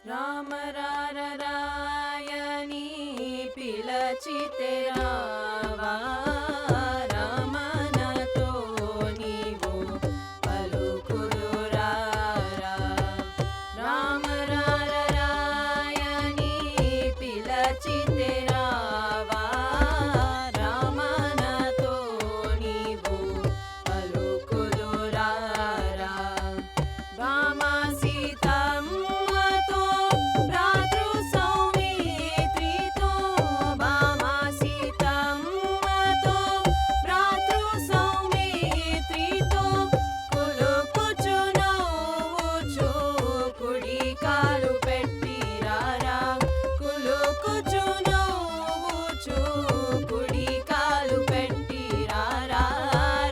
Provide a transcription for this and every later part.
రామ రారరాయని పిలచితే రావా రామనతో నీవు పలుకుదురారా రామ రారరాయని పిలచితే రావా రామనతో నీవు పలుకుదురారా రామ సీతమ్మతో భ్రాతృ సౌమిత్రితో భామ సీతమ్మతో భ్రాతృ సౌమిత్రితో కులుకుచు నవ్వుచు కుడి కాలు పెట్టిరారా కులుకుచు నవ్వుచు కుడి కాలు పెట్టిరారా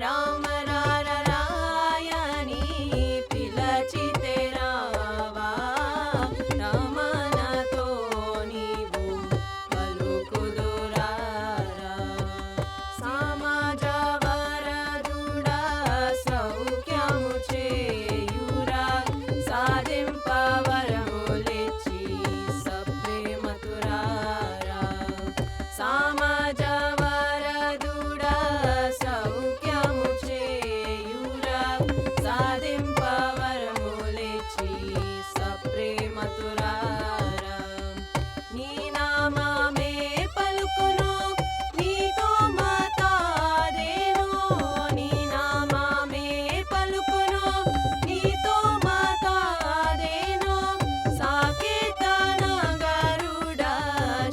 రామ రారరాయని పిలచితే రావా రామనతో నీవు పలుకుదురారా సమాజ వరదుడా సౌఖ్యము చేయురా సాధింపవరములిచ్చి సప్రేమతురారా సమాజ వరదుడా సౌఖ్యము చేయురా సాధింపవరములిచ్చి సప్రేమతురారా నీ నామమే పలుకును నీతో మాతాదేను నీ నామమే పలుకును నీతో మాతాదేను సాకేత నగరుడా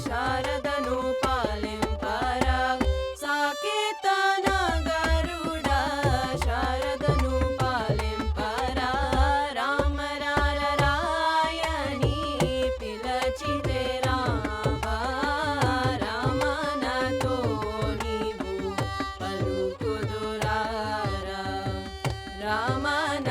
శారదను పాలింపరా సాకేత నగరుడా శారదను పాలింపరా రామ రారరాయని పిలచితే రావా రామనతో నీవు పలుకుదురారా రామన